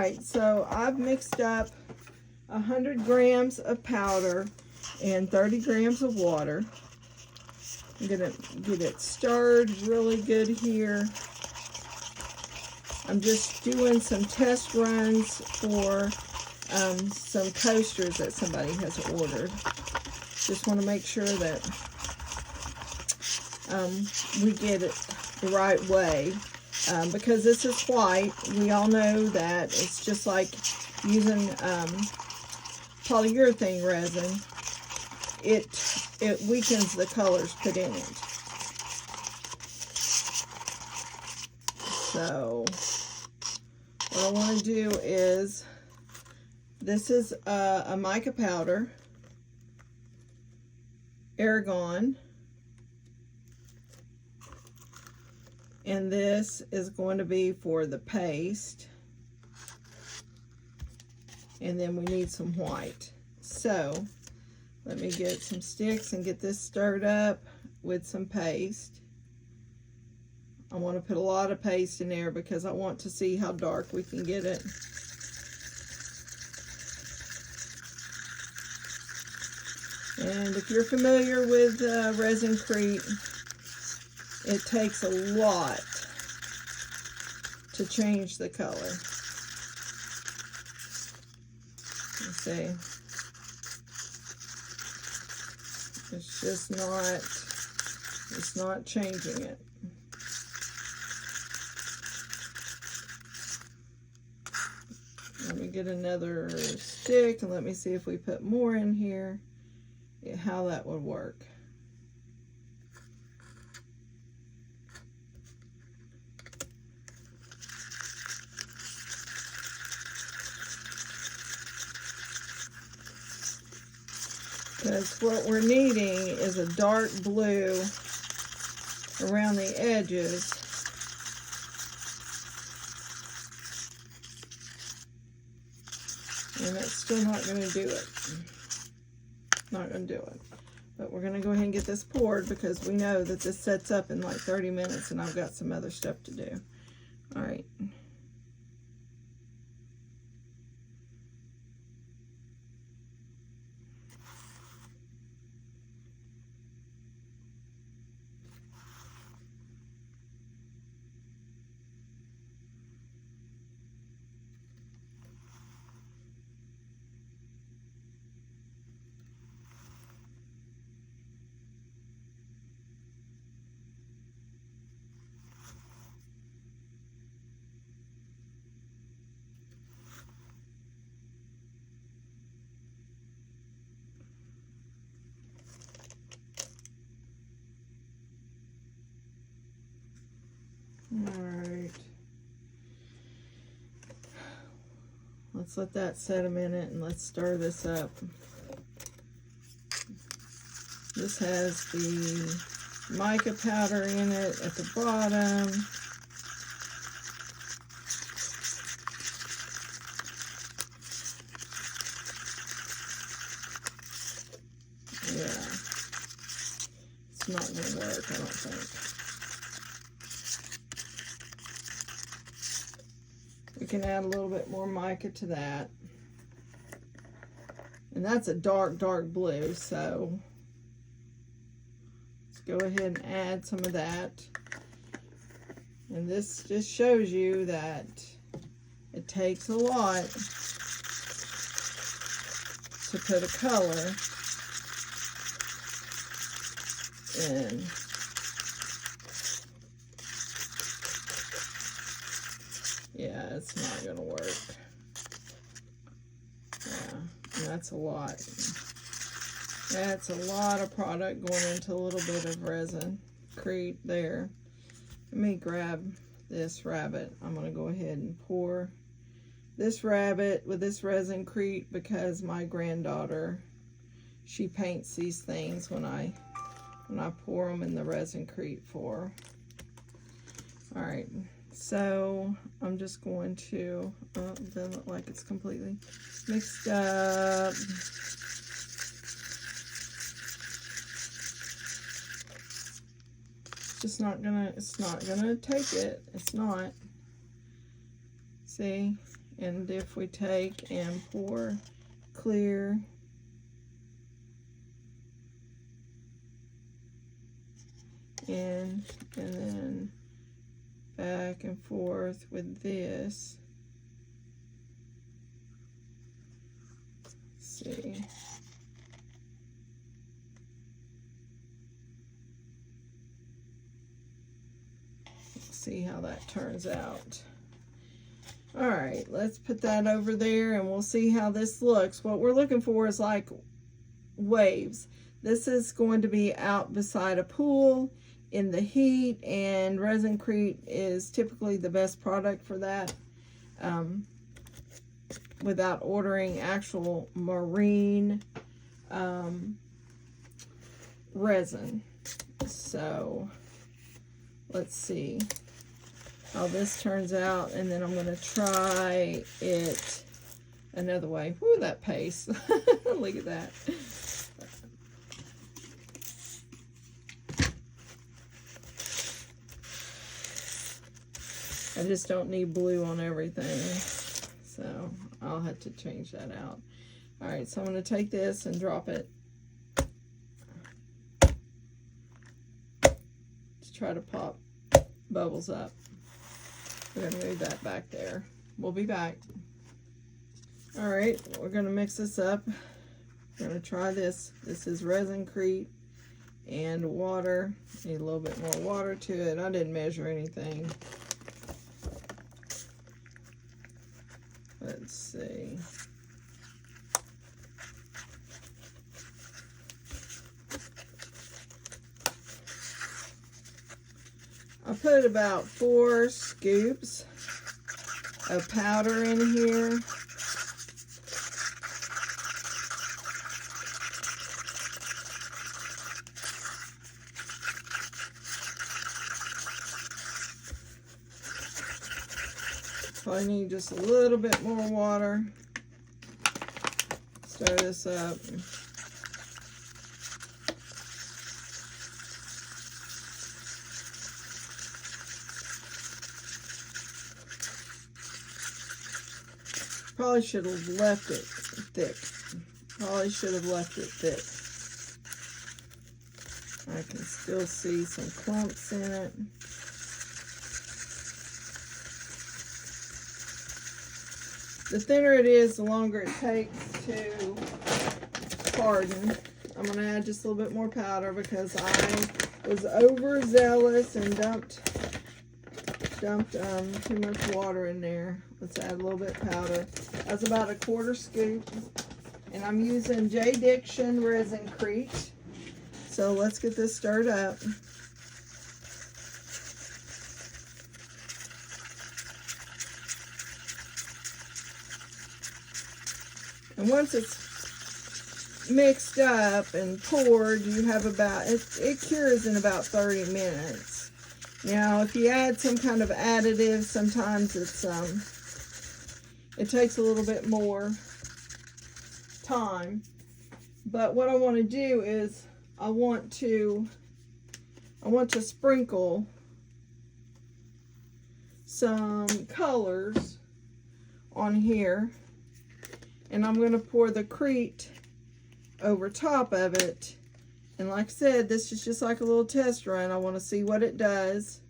right, so I've mixed up 100 grams of powder and 30 grams of water. I'm gonna get it stirred really good here. I'm just doing some test runs for some coasters that somebody has ordered. Just want to make sure that we get it the right way. Because this is white, we all know that it's just like using polyurethane resin. It weakens the colors put in it. So what I want to do is, this is a mica powder, Aragon, and this is going to be for the paste, and then we need some white. So let me get some sticks and get this stirred up with some paste. I want to put a lot of paste in there because I want to see how dark we can get it. And if you're familiar with Resin Crete, it takes a lot to change the color. Let's see. It's just not changing it. Let me get another stick and let me see if we put more in here, how that would work. Because what we're needing is a dark blue around the edges. And it's still not going to do it. Not going to do it. But we're going to go ahead and get this poured because we know that this sets up in like 30 minutes and I've got some other stuff to do. All right. Alright, let's let that set a minute and let's stir this up. This has the mica powder in it at the bottom. Yeah, it's not going to work, I don't think. We can add a little bit more mica to that. And that's a dark, dark blue, so let's go ahead and add some of that. And this just shows you that it takes a lot to put a color in. Yeah, it's not gonna work. Yeah, and that's a lot. That's a lot of product going into a little bit of Resin Crete there. Let me grab this rabbit. I'm gonna go ahead and pour this rabbit with this Resin Crete because my granddaughter, she paints these things when I pour them in the Resin Crete for her. All right. So I'm just going to, it doesn't look like it's completely mixed up. It's not gonna take it. It's not. See, And if we take and pour clear, in, and then back and forth with this, let's see. See how that turns out. All right, let's put that over there and we'll see how this looks. What we're looking for is like waves. This is going to be out beside a pool in the heat, and Resin Crete is typically the best product for that, without ordering actual marine resin. So let's see how this turns out, and then I'm going to try it another way. Whoo, that pace. Look at that. I just don't need blue on everything, so I'll have to change that out. All right, so I'm going to take this and drop it to try to pop bubbles up. We're going to move that back there. We'll be back. All right, we're going to mix this up. We're going to try this. This is Resin Crete and water. Need a little bit more water to it. I didn't measure anything. Let's see. I put about 4 scoops of powder in here. Probably need just a little bit more water. Stir this up. Probably should have left it thick. Probably should have left it thick. I can still see some clumps in it. The thinner it is, the longer it takes to harden. I'm going to add just a little bit more powder because I was overzealous and dumped too much water in there. Let's add a little bit of powder. That's about a 1/4 scoop. And I'm using Jdiction Resin Crete. So let's get this stirred up. And once it's mixed up and poured, you have about, it cures in about 30 minutes. Now, if you add some kind of additive, sometimes it takes a little bit more time. But what I want to do is I want to sprinkle some colors on here. And I'm going to pour the Crete over top of it. And like I said, this is just like a little test run. I want to see what it does.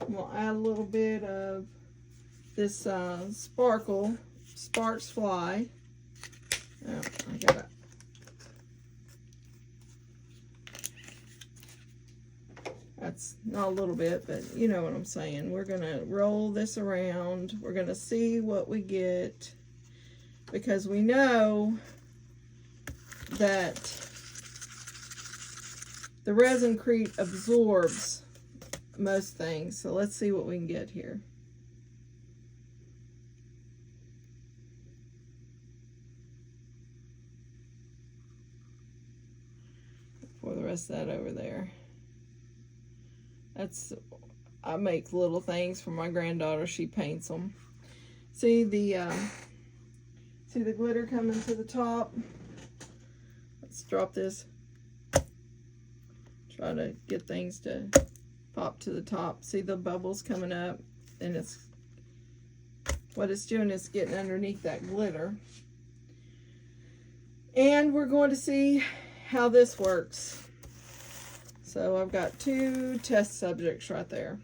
We'll add a little bit of this Sparks Fly. Oh, I got it. That's not a little bit, but you know what I'm saying. We're going to roll this around. We're going to see what we get, because we know that the Resin Crete absorbs most things. So let's see what we can get here. Pour the rest of that over there. I make little things for my granddaughter. She paints them. See the glitter coming to the top? Let's drop this. Try to get things to pop to the top. See the bubbles coming up, and it's what it's doing is getting underneath that glitter. And we're going to see how this works. So I've got 2 test subjects right there,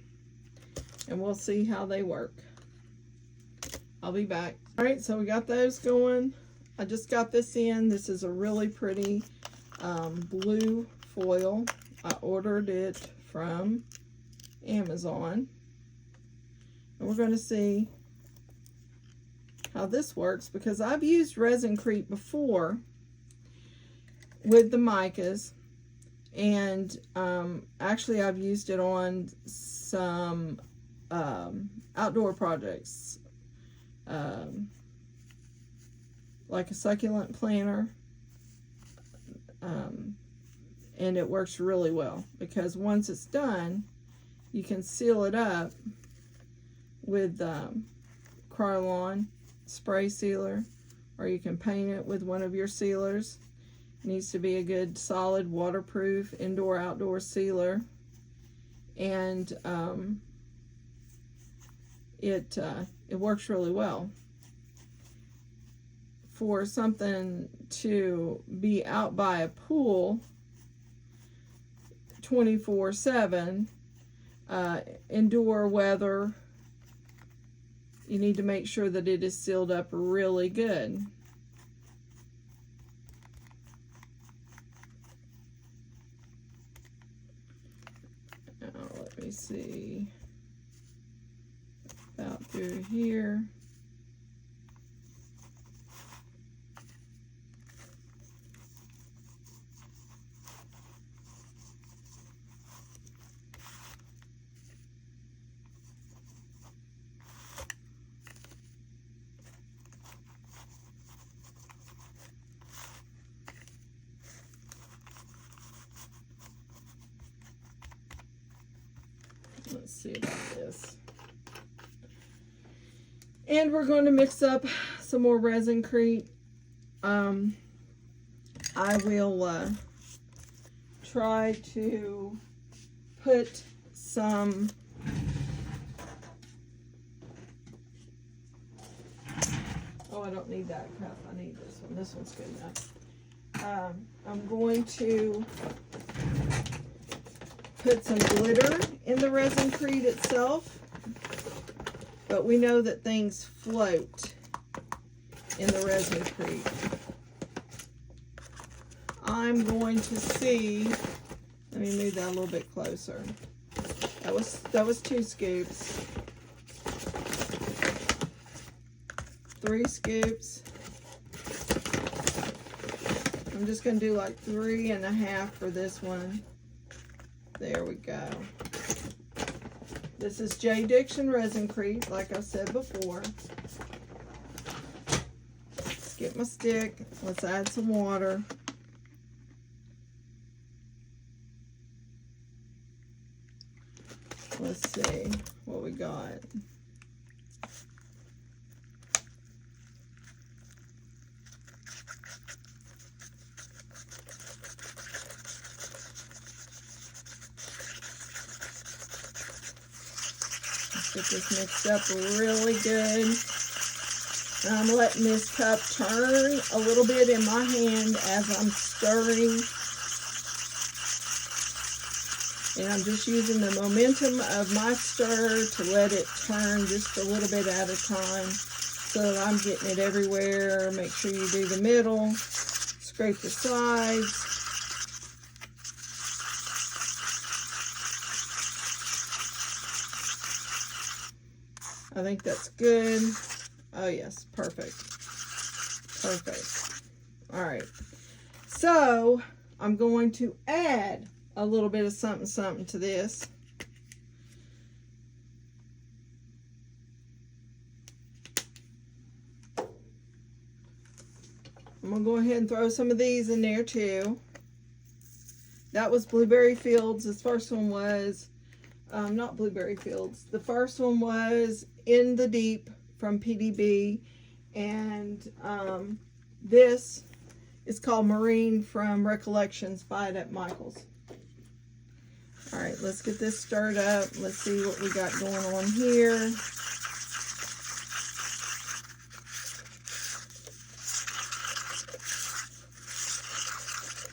and we'll see how they work. I'll be back. All right, so we got those going. I just got this in. This is a really pretty blue foil. I ordered it from Amazon. And we're going to see how this works, because I've used Resin Crete before with the micas, and actually I've used it on some outdoor projects, like a succulent planter, and it works really well, because once it's done you can seal it up with Krylon spray sealer, or you can paint it with one of your sealers. It needs to be a good solid waterproof indoor outdoor sealer, and it works really well. For something to be out by a pool 24/7, indoor weather, you need to make sure that it is sealed up really good. Now let me see, about through here. Let's see about this. And we're going to mix up some more Resin Crete. I will try to put some I don't need that cup. I need this one. This one's good enough. I'm going to put some glitter in the Resin Crete itself, but we know that things float in the Resin Crete. I'm going to see, let me move that a little bit closer. That was 2 scoops. 3 scoops. I'm just going to do like 3.5 for this one. There we go. This is Jdiction Resin Crete, like I said before. Let's get my stick. Let's add some water. Let's see what we got. Get this mixed up really good. And I'm letting this cup turn a little bit in my hand as I'm stirring. And I'm just using the momentum of my stir to let it turn just a little bit at a time, so that I'm getting it everywhere. Make sure you do the middle, scrape the sides. I think that's good. Oh yes, perfect. Perfect. All right. So I'm going to add a little bit of something something to this. I'm going to go ahead and throw some of these in there too. That was Blueberry Fields. This first one was, not Blueberry Fields. The first one was In the Deep from PDB. And this is called Marine from Recollections by at Michael's. All right, let's get this stirred up. Let's see what we got going on here.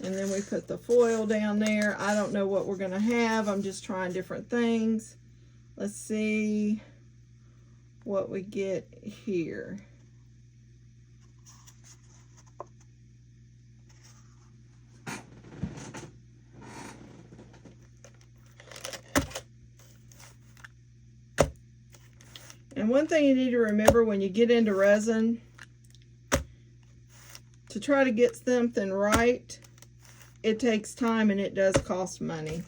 And then we put the foil down there. I don't know what we're going to have. I'm just trying different things. Let's see what we get here. And one thing you need to remember when you get into resin, to try to get something right, it takes time and it does cost money.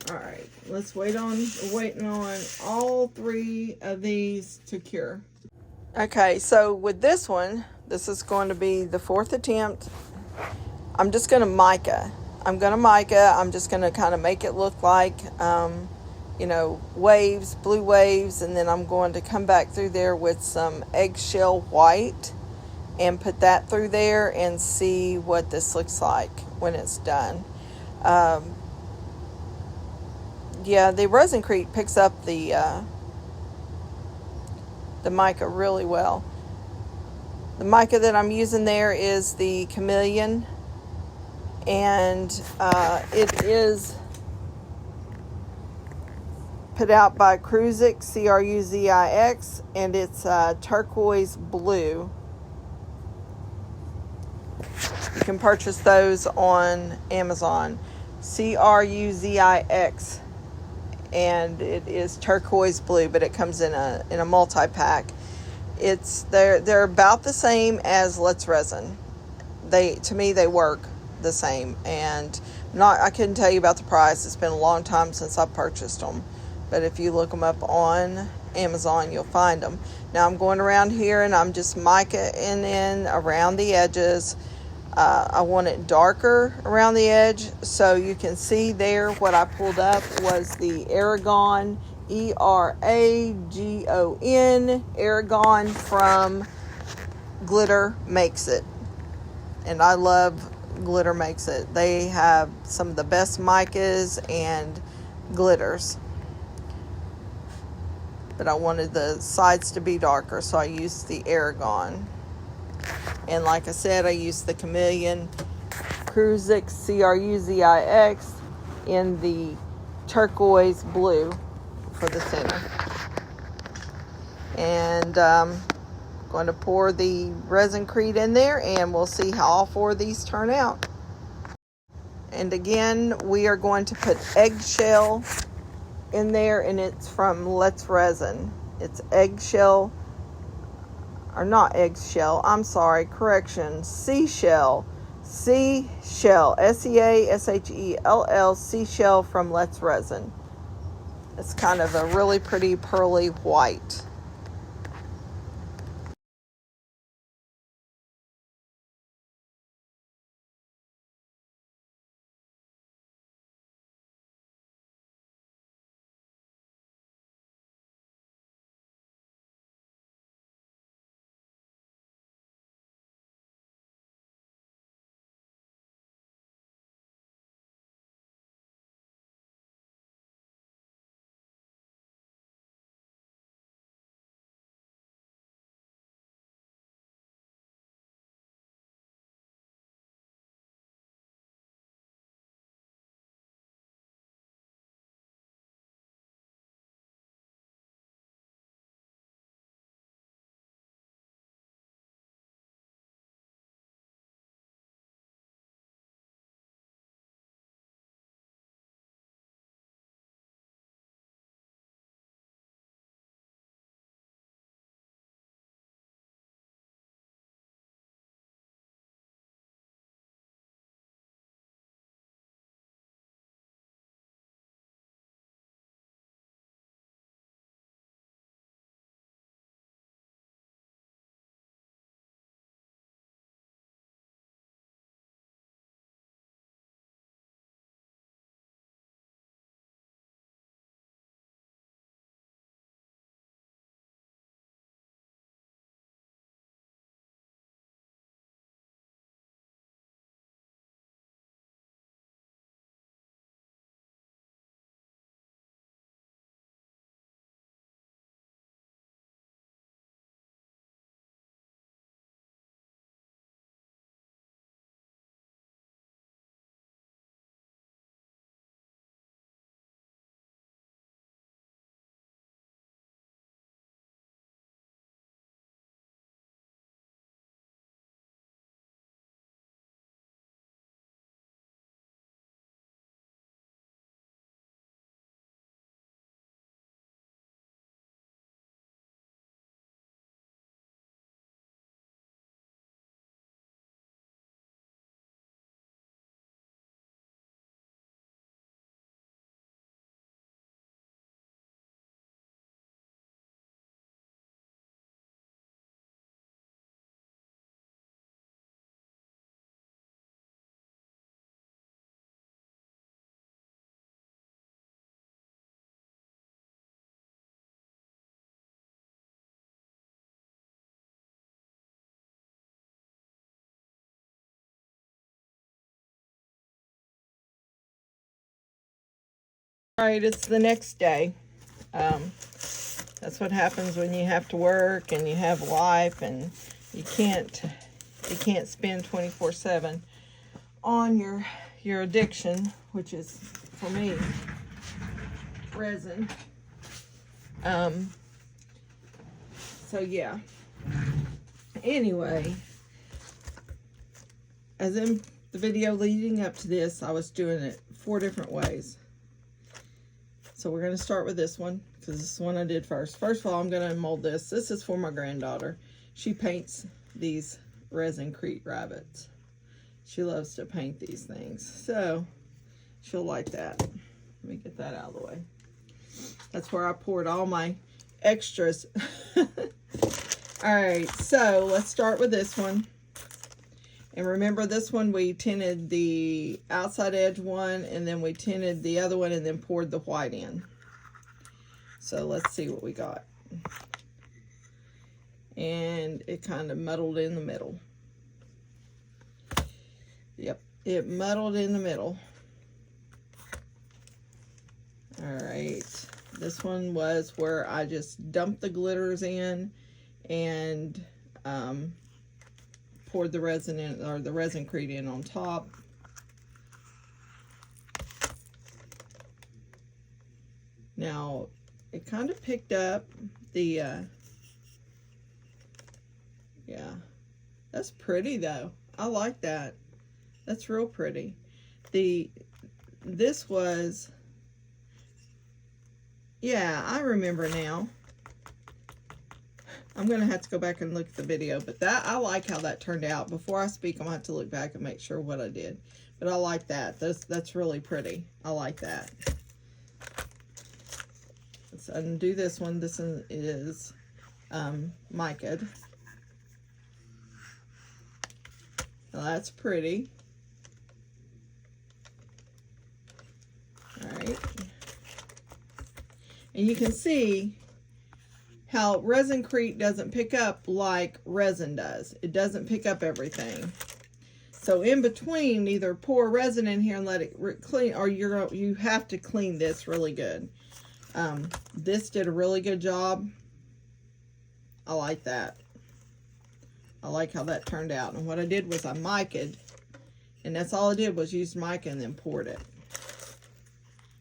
Alright, let's waiting on all 3 of these to cure. Okay, so with this one, this is going to be the 4th attempt. I'm just going to mica. I'm just going to kind of make it look like, you know, waves, blue waves, and then I'm going to come back through there with some eggshell white and put that through there and see what this looks like when it's done. Yeah, the Resin Crete picks up the mica really well. The mica that I'm using there is the Chameleon, and it is put out by Cruzix, Cruzix, and it's turquoise blue. You can purchase those on Amazon. Cruzix, and it is turquoise blue, but it comes in a multi-pack. They're about the same as Let's Resin. To me they work the same, and I couldn't tell you about the price. It's been a long time since I purchased them, but if you look them up on Amazon, you'll find them. Now I'm going around here and I'm just mica-ing in around the edges. I want it darker around the edge, so you can see there what I pulled up was the Aragon, Eragon, Aragon from Glitter Makes It. And I love Glitter Makes It. They have some of the best micas and glitters. But I wanted the sides to be darker, so I used the Aragon. And like I said, I used the Chameleon Cruzix, Cruzix, in the turquoise blue for the center. And I'm going to pour the Resin Crete in there, and we'll see how all 4 of these turn out. And again, we are going to put eggshell in there, and it's from Let's Resin. It's eggshell. Or not eggshell, I'm sorry, correction, seashell, Seashell, seashell from Let's Resin. It's kind of a really pretty pearly white. All right, it's the next day. That's what happens when you have to work and you have life, and you can't spend 24/7 on your addiction, which is, for me, resin. So yeah. Anyway, as in the video leading up to this, I was doing it 4 different ways. So we're going to start with this one, because this is the one I did first. First of all, I'm going to mold this. This is for my granddaughter. She paints these Resin Crete rabbits. She loves to paint these things. So she'll like that. Let me get that out of the way. That's where I poured all my extras. Alright, so let's start with this one. And remember, this one we tinted the outside edge one, and then we tinted the other one, and then poured the white in. So let's see what we got. And it kind of muddled in the middle. Yep, it muddled in the middle. Alright, this one was where I just dumped the glitters in and poured the resin in, or the Resin Crete in on top. Now, it kind of picked up the, yeah, that's pretty though. I like that. That's real pretty. This was, yeah, I remember now. I'm going to have to go back and look at the video, but I like how that turned out. Before I speak, I'm going to have to look back and make sure what I did. But I like that. That's really pretty. I like that. Let's undo this one. This one is mica. Now that's pretty. All right. And you can see how Resin Crete doesn't pick up like resin does. It doesn't pick up everything. So in between, either pour resin in here and let it clean, or you have to clean this really good. This did a really good job. I like that. I like how that turned out. And what I did was I mica'd, and that's all I did was use mica and then poured it.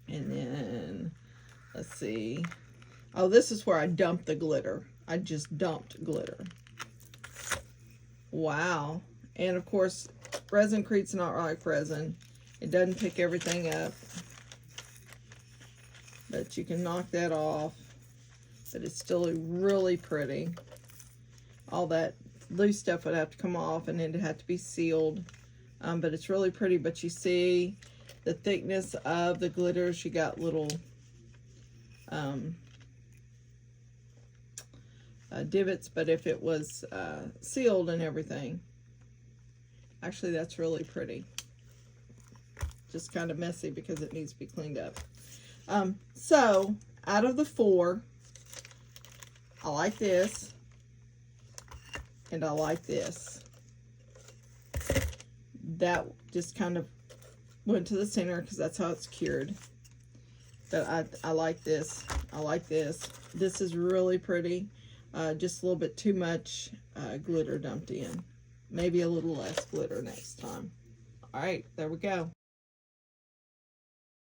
And then, let's see. Oh, this is where I dumped the glitter. I just dumped glitter. Wow. And of course, Resin Crete's not like resin. It doesn't pick everything up. But you can knock that off. But it's still really pretty. All that loose stuff would have to come off, and it'd have to be sealed. But it's really pretty. But you see the thickness of the glitters. You got little divots, but if it was sealed and everything, actually that's really pretty. Just kind of messy because it needs to be cleaned up. So out of the 4, I like this and I like this. That just kind of went to the center because that's how it's cured. But I like this. I like this. This is really pretty. Just a little bit too much glitter dumped in. Maybe a little less glitter next time. All right, there we go.